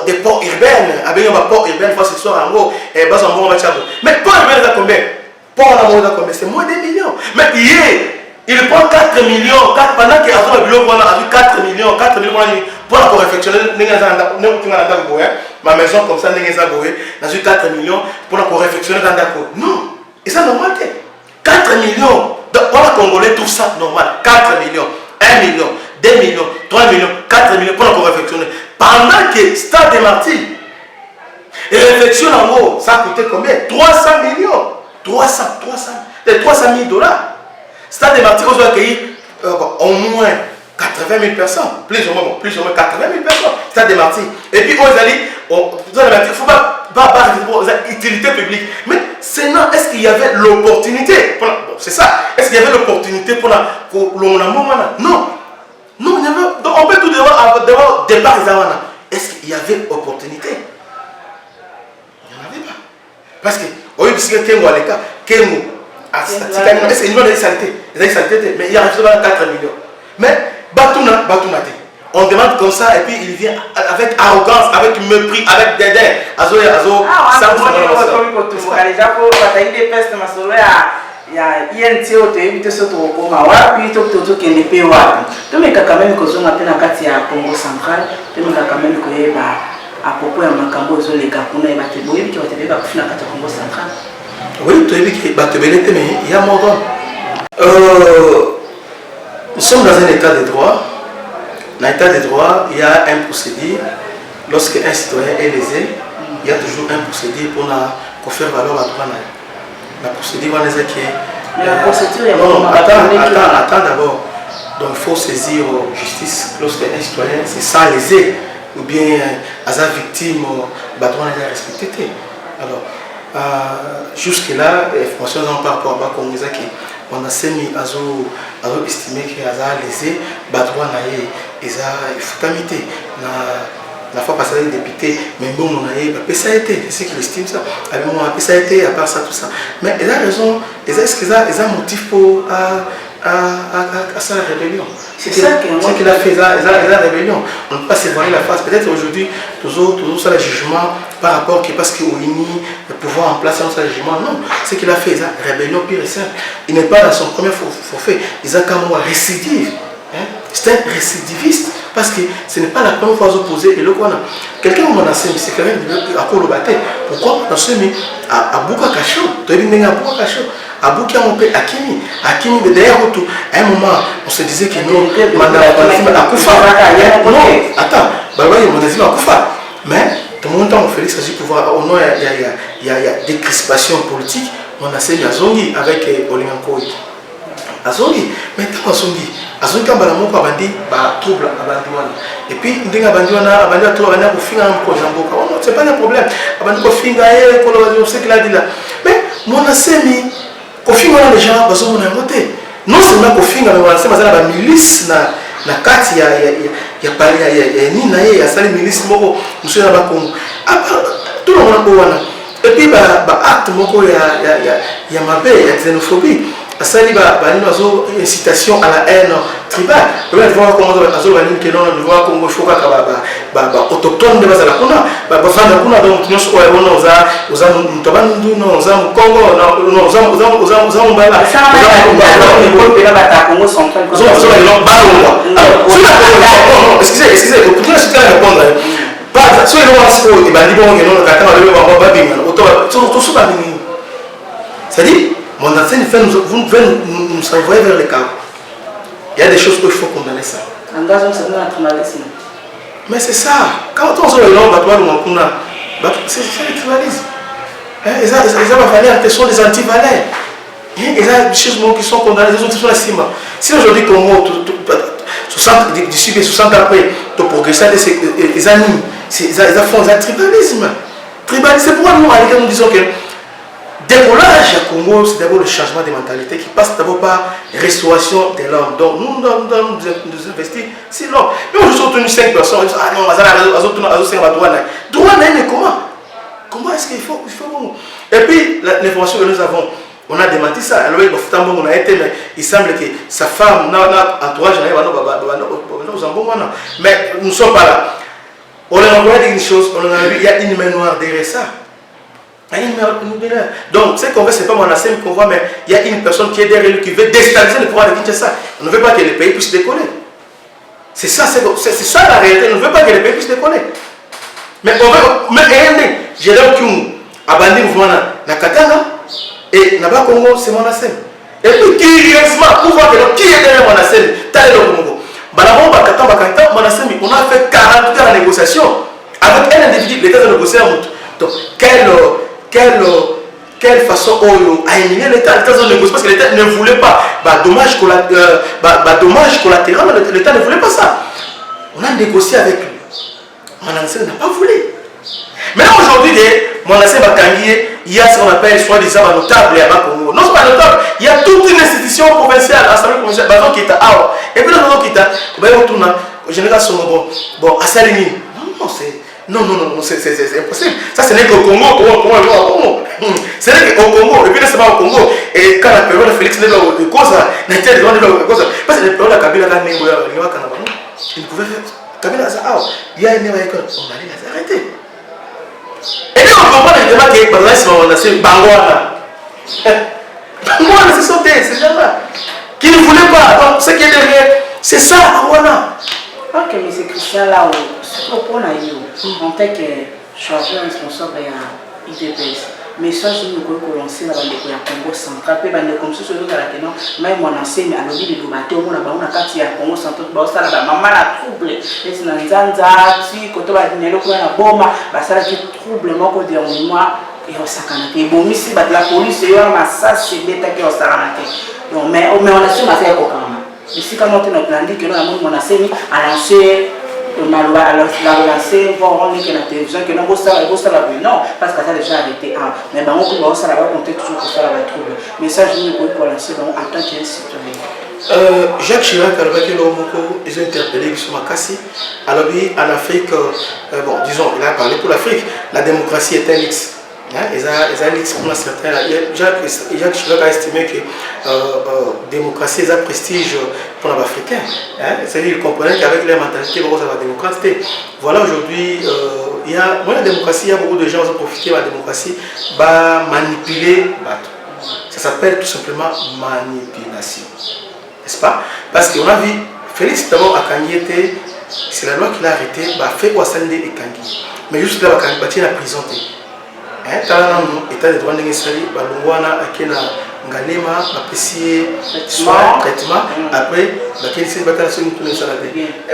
Speaker 3: des ports urbains, avec des ports urbains, ce soir, en gros, mais port urbain, c'est combien? Port urbain, combien? C'est moins de millions. Mais hier, il prend 4 millions, pendant qu'il y a 4 millions, pour la réfectionner, ma maison comme ça, dans 4 millions, pour la réfectionner dans d'accord. Non, et ça normal. 4 millions, pour la Congolais trouve ça normal. 4 millions, 1 million, 2 millions, 3 millions, 4 millions pour la réfectionner. Pendant que Stade des Martyrs, et réflexion en gros, ça a coûté combien? 300 millions. 300 000 dollars. Stade des Martyrs, on a accueilli au moins 80 000 personnes. Plus ou moins 80 000 personnes. Stade des Martyrs. Et puis, on a dit, il ne faut pas utilité publique. Mais sinon, est-ce qu'il y avait l'opportunité? C'est ça. Est-ce qu'il y avait l'opportunité pour l'on Non. Non, on peut tout devoir départ. Est-ce qu'il y avait opportunité? Il n'y en avait pas. Parce que, au lieu de se dire Kengo à l'écart, Kengo, c'est une bonne saleté. Mais il y a 4 millions. Mais, Batouna, on demande comme ça et puis il vient avec arrogance, avec mépris, avec dédain. Oui, il y a mon nous sommes dans un état de droit. Dans l'état de droit, il y a un procédé. Lorsque un citoyen est lésé, il y a toujours un procédé pour faire valoir la droit. La procédure, on est qui
Speaker 2: la procédure,
Speaker 3: non, attends d'abord. Donc il faut saisir justice lorsque un citoyen se sent lésé ou bien à sa victime, on est respecté. Alors, jusque-là, information par rapport à Kongo-Zaki. On a estimé que les lésé, il faut tamiter. La fois passée, les députés, mais bon, on a ça a été, c'est ce qu'il estime ça. Ça a été, à part ça, tout ça. Mais il a raison, est-ce qu'il a un motif pour sa rébellion? C'est ce qu'il a fait, il a rébellion. On ne peut pas se voiler la face. Peut-être aujourd'hui, toujours ça, le jugement par rapport que parce qu'il a mis le pouvoir en place, ça, le jugement. Non, ce qu'il a fait, il a rébellion pire et simple. Il n'est pas dans son premier forfait, il a quand même récidive. C'est un récidiviste parce que ce n'est pas la première fois opposé et le quoi quelqu'un m'a menacé mais c'est quand même à quoi le battre pourquoi on a mis à Bouka Kacho tu as dit à Bouka Kacho à Bouka on peut Akimi d'ailleurs à un moment on se disait que non à Koufa non attends on a dit à Koufa mais tout le monde on fait s'agit pouvoir au nom il y a des crispations politiques on a mis à Zongi avec Olingankoi Azongi, mais tant Azongi, quand Balamon a bandi, trouble à Bandiwana. Et puis, il y a Bandiwana, trouble à finir un projet en boca. Non, c'est pas un problème. Abandi ko finga on sait qu'il a dit là. Mais mon asemi, ko finga les gens, bazo mon amoté. Non seulement ko finga, mais on sait mazala ba milice na kati ya pali ya ni na ye ya sali milice moko monsieur na ba Congo. Tout le monde wana. Et puis ba acte moko ya mabe, ya xénophobie. Asali bazo incitation à la haine tribale. On va voir comment azo banini que non on voit Congo faut autochtone de bazala kuna bafanda kuna donc nyonso oyo ona oza mutobandu no oza Congo no oza mbala
Speaker 2: pela bata Congo central
Speaker 3: excusez vous pouvez juste répondre pas sur le WhatsApp et bandi bon que non kata ba babinga tout ça bani c'est-à-dire mon ancien fait nous envoyer vers le chaos. Il y a des choses qu'il faut condamner ça. Mais c'est ça. Quand on se regarde, c'est le tribalisme. Les valeurs sont des anti-valeurs. Il y a des choses qui sont condamnées, les autres sont la cima. Si aujourd'hui, Congo, 60 après, tu progresses, ils animent. Ils font un tribalisme. C'est pourquoi nous disons que décollage à Congo, c'est d'abord le changement de mentalité qui passe d'abord par restauration de l'homme. Donc nous investissons sur l'homme. Mais aujourd'hui, on a tenu 5 personnes, on dit ah non, droit mais comment est-ce qu'il faut Et puis l'information que nous avons, on a démenti ça. Alors on a été, mais il semble que sa femme, entourage, mais nous ne sommes pas là. On a envoyé une chose, il y a une main noire derrière ça. Donc, ce qu'on veut, ce n'est pas mon assem qu'on voit, mais il y a une personne qui est derrière lui qui veut déstabiliser le pouvoir de Kinshasa. On ne veut pas que le pays puisse décoller. C'est ça la réalité. On ne veut pas que les pays puissent décoller. Mais on veut, mais Jérôme Kyung a bandé le mouvement na Katanga et là-bas Congo, c'est Monasem. Et puis curieusement, pour voir qui est derrière Monasem, t'as le Congo. Monasem, on a fait 40 heures de négociation avec un individu, l'État de négocier à Moutou. Donc, quelle façon a éliminé l'État de négocier parce que l'État ne voulait pas. Dommage collatéral, l'État ne voulait pas ça. On a négocié avec lui. Monasem n'a pas voulu. Maintenant aujourd'hui, Monasem il y a ce qu'on appelle soi-disant un notable à Congo. Non, ce n'est pas notable. Il y a toute une institution provinciale, l'Assemblée provinciale, qui est à. Et puis là, qui est à. Génération bon, à Salimine. Non, c'est impossible. Ça, ce n'est qu'au Congo. Ce n'est qu'au Congo. Et puis là, c'est pas au Congo. Et quand la période de Félix n'est pas de cause, parce que la période de Kabila, il pouvait faire. Kabila, il y a une école. On allait les arrêter. Et puis on comprend le débat que c'est Bangwana. Bangwana, c'est sauté, c'est là. Qui ne voulait pas. Donc, ce qui est derrière, c'est ça, Bangwana.
Speaker 2: Ok, mais c'est Christian là, ce qu'on a eu, en tant que chargeur responsable à IDPS, mais ça, je ne peux pas lancer dans le Congo central, puis comme ça, même mon enseigne à l'objet de l'humanité, on a carte à Congo central, ça la maman la trouble, et c'est dans Zanza, si, quand on va venir le la bombe, ça la trouble, moi, quand on dit moi, et on s'accanaté. Bon, ici, la police, c'est un ça, c'est l'État qui est s'accanaté. Mais on a su ma faire quand même. Ici, quand on a dit que nous avons lancé à lancer, voir la télévision, que nous avons ça, non, parce que ça a déjà arrêté. Mais on va ça là-bas, on peut toujours faire la trouble. Mais ça, je ne peux pas lancer en tant qu'un citoyen.
Speaker 3: Jacques Chirac, ils ont interpellé sur Makassi. Alors, en Afrique, bon, disons, il a parlé pour l'Afrique, la démocratie est un X. Ils ont un X pour certains. Jacques Chirac a estimé que la démocratie est un prestige pour les Africains. C'est-à-dire qu'ils comprenaient qu'avec leur mentalité, ils la démocratie. Voilà, aujourd'hui, la démocratie, il y a beaucoup de gens qui ont profité de la démocratie, manipuler. Ça s'appelle tout simplement manipulation. N'est-ce pas? Parce qu'on a vu, Félix d'abord à Kangi, c'est la loi qu'il a arrêté, fait Ouassande et Kangi. Mais juste là, il a la prison. État de droit de Sali, Balungwana, Akena, Ngalema, Apécié, soin, traitement, après, la qualité de la nation de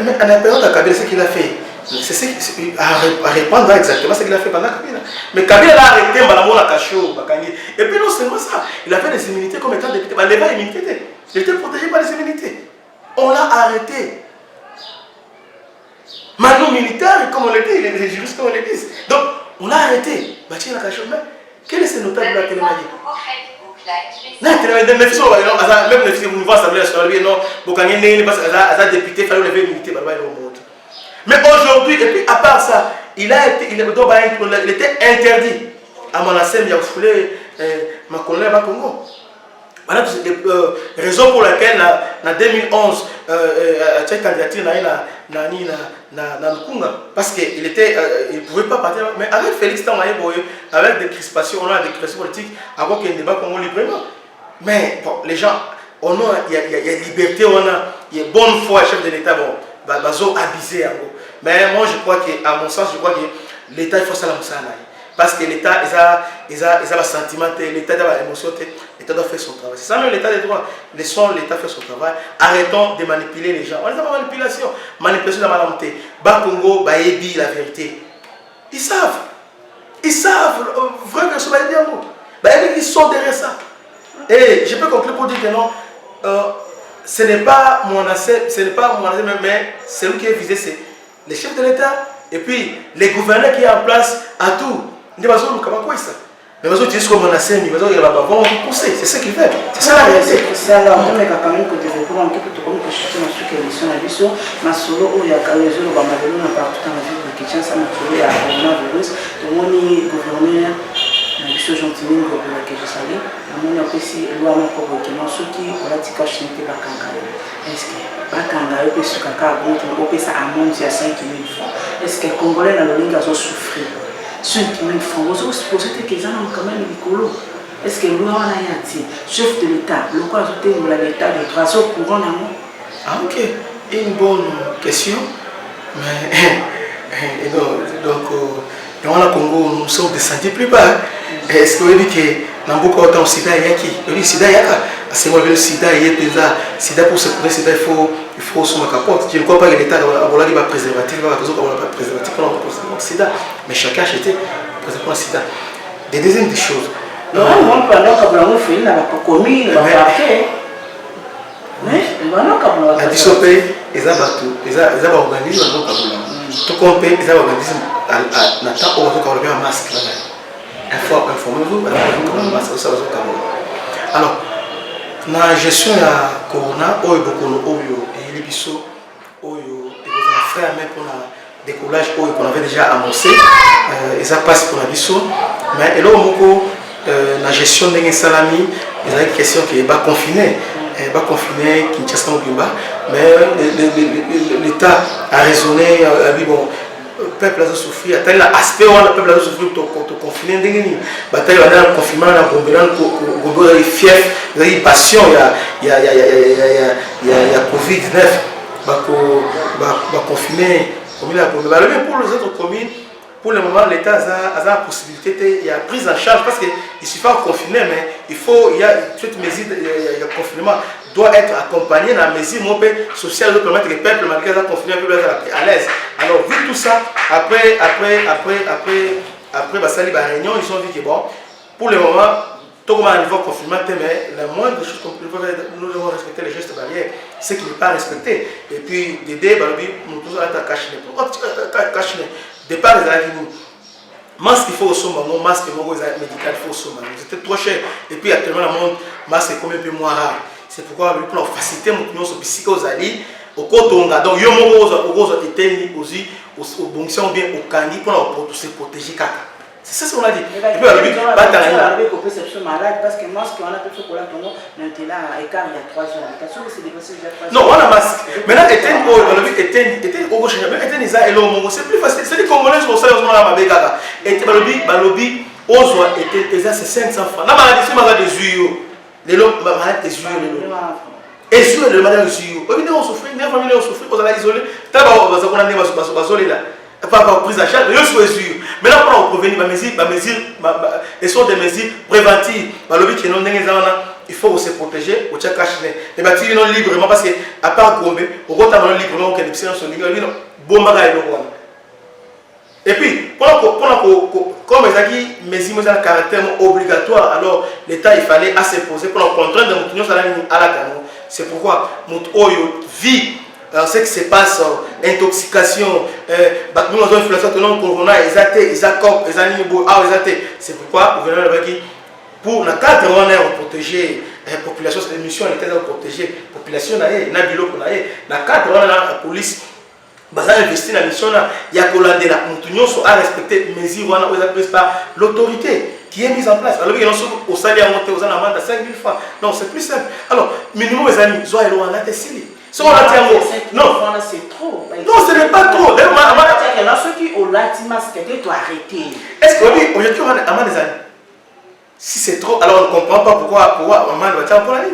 Speaker 3: mais à la période de Kabila, ce qu'il a fait, c'est à répondre exactement ce qu'il a fait pendant Kabila. Mais Kabila l'a arrêté, Malamon l'a caché, et puis non seulement ça, il a fait des immunités comme étant député, il n'avait pas immunité, il était protégé par les immunités. On l'a arrêté. Maintenant militaire, comme on le dit, les juristes comme on le dit. Donc, on l'a arrêté. Quel est ce notable là qui l'a dit? Non, même les filles, vous voyez, ça veut dire non, parce député, il fallait lever l'unité. Mais aujourd'hui, et puis à part ça, il était interdit à Monasem, il a foulé ma collègue à Congo. Voilà les raisons pour lesquelles en 2011, cette candidature n'a Lukunga. Parce qu'il ne pouvait pas partir. Mais avec Félix Tamaye, avec des crispations, on a des crispations politiques, avant qu'il y ait un débat Congo librement. Mais bon, les gens, il y a liberté, il y a bonne foi, chef de l'État, bazo abusé. Mais moi, je crois qu'à mon sens, je crois que l'État, il faut ça la moussana. Parce que l'État, il a un sentiment, l'État a une émotion, l'État doit faire son travail. C'est ça même l'État des droits. Laissons l'État faire son travail. Arrêtons de manipuler les gens. On est dans la manipulation. Manipulation de la malamté. Congo, Baébi, la vérité. Ils savent. Ils savent. Vrai que ce n'est pas ils sont derrière ça. Et je peux conclure pour dire que non, ce n'est pas mon assez, mais celui qui est visé, c'est les chefs de l'État et puis les gouverneurs qui sont en place à tout. Mais ils utilisent comme on a fait, ils vont pousser, c'est ce qu'ils font. C'est ça la réalité.
Speaker 2: C'est alors, on a quand même que développer un petit peu comme que je suis dans ce émission à Bissau, ma solo où il y a quand même des gens qui ont partout dans la ville de Kinshasa, ma solo à coronavirus, tout le monde est gouverné, na Bissau gentiment gouverné que je salue, na mon aussi loi mon propre qui non ceux qui ont la tika chinté bakanga. Est-ce que bakanga yo pesu kaka bon on peut ça à monde il y a 5 000 francs. Est-ce que congolais na lolinga zo souffrir? 5 000 francs, vous avez supposé que les gens ont quand même écolo. Est-ce que nous avons un chef de l'État, le quoi ajouter l'État de 3 courants d'amour?
Speaker 3: Ah ok. une bonne question. Mais, et donc, dans le Congo, nous sommes descendus plus bas. Est-ce que vous dites que dans beaucoup de temps, le sida est qui? Le sida est là. C'est moi le sida est déjà. Sida pour se courir, sida il faut sur ma capote. Je ne crois pas que l'État va préservatif, va pas préservatif pour le sida. Mais chacun acheté préservatif pour le sida. Des dizaines de choses.
Speaker 2: Non, on peut aller au Cameroun, il n'a pas commis, il n'a pas fait.
Speaker 3: À 10 pays, ils ont organisé un Cameroun. Tout compte, ils ont organisé un temps où on a un masque. Informez-vous, alors, dans la gestion de la corona, il y a beaucoup de frères même pour le décollage qu'on avait déjà annoncé. Ils ont passé pour la bisso. Mais là, la gestion de Salami, il y a une question qui est pas confinée. Pas confiné, Kinshasa mais l'État a raisonné, a dit bon, le peuple a souffert, il y a l'aspect où le peuple a souffert pour confiner, il y a un confinement, il y a une fièvre, il y a une passion, il y a Covid-19, il va confiner, pour les autres communes. Pour le moment, l'État a la possibilité, il y a prise en charge parce qu'il ne suffit pas de confiner, mais il y a toute mesure de confinement doit être accompagnée dans la mesure sociale de permettre que le peuple, malgré le confinement, peut être à l'aise. Alors, vu tout ça, après la réunion, ils ont dit que bon, pour le moment, tout comme à niveau confinement, mais la moindre chose qu'on peut faire, nous devons respecter les gestes barrières, ce qui n'est pas respecté. Et puis, l'idée, nous devons être cachés. Départ des avis, masque il faut au sommet, masque médical il faut au sommet. C'était trop cher. Et puis actuellement, le monde, masque est comme un peu moins rare. C'est pourquoi nous avons facilité mon psycho aux alliés, au Kotonga. Donc, il y a un été aussi, au bon si on vient au Kandi pour se protéger. C'est ça ce qu'on a dit. Et puis, on a
Speaker 2: vu qu'on peut se malade parce que masque, on a fait pour la Congo, on était là à écart il y a 3 jours.
Speaker 3: Non, on a masque. Maintenant, c'est plus facile. C'est des Congolais qui sont là, et balobi, Ozoa était 500 francs. La maladie, c'est malade des yeux. Les lots, malade des yeux. Et sur le malade des yeux. On souffre, on souffre, on a isolé. On a pas prise en charge, maintenant pour prévenir, ce sont des mesures préventives. Il faut se protéger, il faut se cacher. Les bâtiments non librement parce qu'à part Gombe, au Rotamano librement, on a des psy sont libres, et puis, comme les mesures ont un caractère obligatoire, alors l'État il fallait s'imposer pour contraindre de nous à la Cameroun. C'est pourquoi notre vie. Alors, ce qui se passe, intoxication, nous avons influencé tout le monde, corona, c'est pourquoi le gouvernement a dit pour le cadre on a protégé la population, cette émission était protéger la population, la cadre on a la police, a investi dans la mission, il y a Colandé, nous avons respecté les mesures prises par l'autorité qui est mise en place. Alors, au salaire monté aux amendes à 5 000 francs. Non, c'est plus simple. Alors, minimum, les amis, ils ont non,
Speaker 2: c'est trop.
Speaker 3: Non, ce n'est pas trop.
Speaker 2: Il y a ceux qui ont l'arrêté.
Speaker 3: Est-ce que oui, aujourd'hui, on a des années. Si c'est trop, alors on ne comprend pas pourquoi Amand va tirer pour la ligne.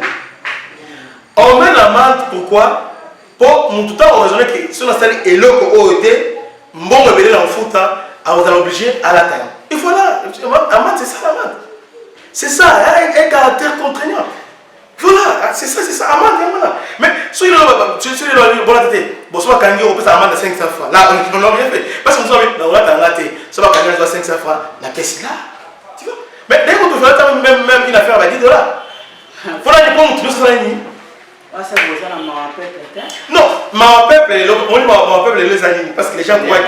Speaker 3: On met l'amende, pourquoi? Pour tout le temps, on raisonne que si on a installé et l'eau qu'on a été, bon, on va en foot, on va l'obliger à la taille. Et voilà, amende, c'est ça l'amende. C'est ça, il y a un caractère contraignant. Voilà, c'est ça, amende, voilà. Mais si il y a une bonne tête, bon, si on a on peut s'amende de 500 francs. Là, on n'a rien fait. Parce qu'on a raté, si on a 500 francs, la caisse est là. Tu vois? Mais dès qu'on te fait même une affaire à 10 $. Voilà, il faut que nous soyons. Non, mon peuple, les animaux, parce que les gens croient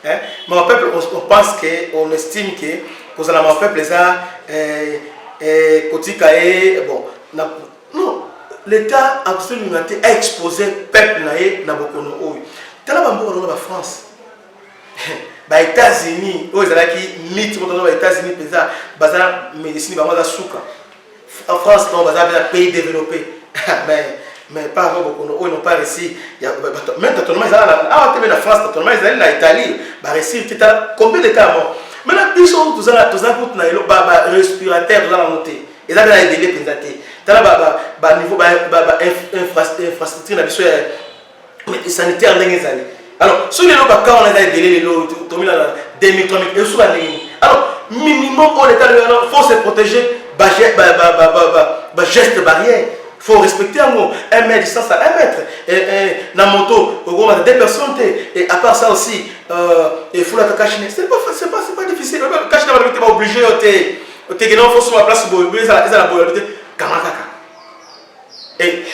Speaker 3: que. Mon peuple, on pense qu'on estime que pour ça, mon peuple, bon, non, l'État absolument a exposé le peuple dans beaucoup de la France. Les États-Unis, aux États-Unis, médecine, en France, non, un pays développé. Mais pas beaucoup, ils n'ont pas réussi. Même la France, l'Italie, combien de cas morts? Maintenant, ils sont tous respirateur, tous la montée. Ils ont des délais présentés. Dans le niveau infrastructure, mais sanitaire ndenge ezali. Alors sur les lots quand on a des délais les lots tomi la 2000 3000 et sur la ligne. Alors minimum on est faut se protéger geste barrière. Il faut respecter un mot, 1 mètre distance à 1 mètre. Et dans la moto, on a 2 personnes. Et à part ça aussi, il faut la cacher. C'est pas difficile. Cacher la vérité, pas obligé. Il faut sur la place pour oublier ça, la vérité. Et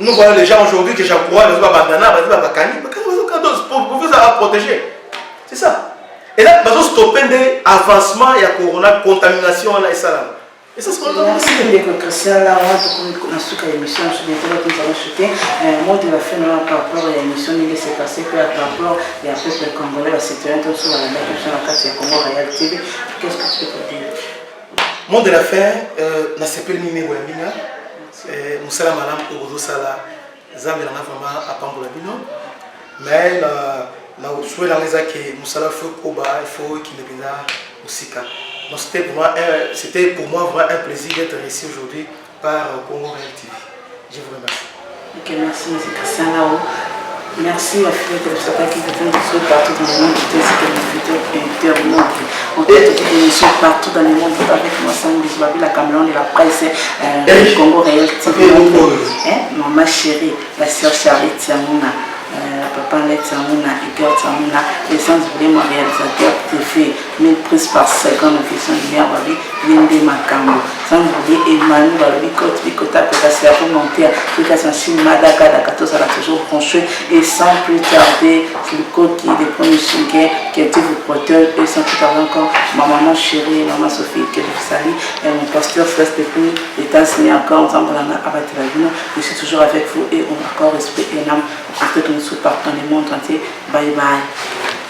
Speaker 3: nous voyons les gens aujourd'hui que j'encourage, ils vont abandonner, ils vont abandonner. Pour vous protéger. C'est ça. Et là, ils vont stopper l'avancement et la corona, contamination et ça. Et ça, c'est
Speaker 2: merci de Christian là, on a une émission sur les télés que nous avons chuté. Moi, de la fin, par rapport à l'émission, il s'est passé que par rapport à la peuple congolais, c'était un peu sur la question de la carte de Congo Royal TV. Qu'est-ce que tu peux dire?
Speaker 3: Moi, de la fin, na sepel mine wamina, musala malam obozo sala, zambe na vraiment à pambola bino, mais na souhait la mesa que musala faut koba, il faut qu'il le bina musika. Donc c'était pour moi vraiment un plaisir d'être ici aujourd'hui par Congo Royal TV. Je vous remercie.
Speaker 2: Ok, merci M. Christian Lao. Merci à Philippe de Chata qui est venu partout dans le monde, qui est intervenant. On peut être une émission partout dans le monde, avec moi, Sam Bisbabi, la Cameroun et la presse, Congo Royal TV. Maman chérie, la sœur Charlie Tiamouna. Papa Let Samuna, Igor Samuna, l'essence vraiment réalisateur TV, 1000 prises par seconde, question de lumière, Yende Makambo, sans oublier Emmanuel, Bicota, Pétasia, remonter, application Madaka, Dakato, ça l'a toujours branché, et sans plus tarder, c'est le code qui est des premiers chinguets, qui a été vous porteur, et sans plus tarder encore, ma maman chérie, maman Sophie, que je vous salue, et mon pasteur Frère depuis les États-Unis encore, ensemble, je suis toujours avec vous, et on a encore respect énorme, pour que nous soyons partout dans le monde entier. Bye bye.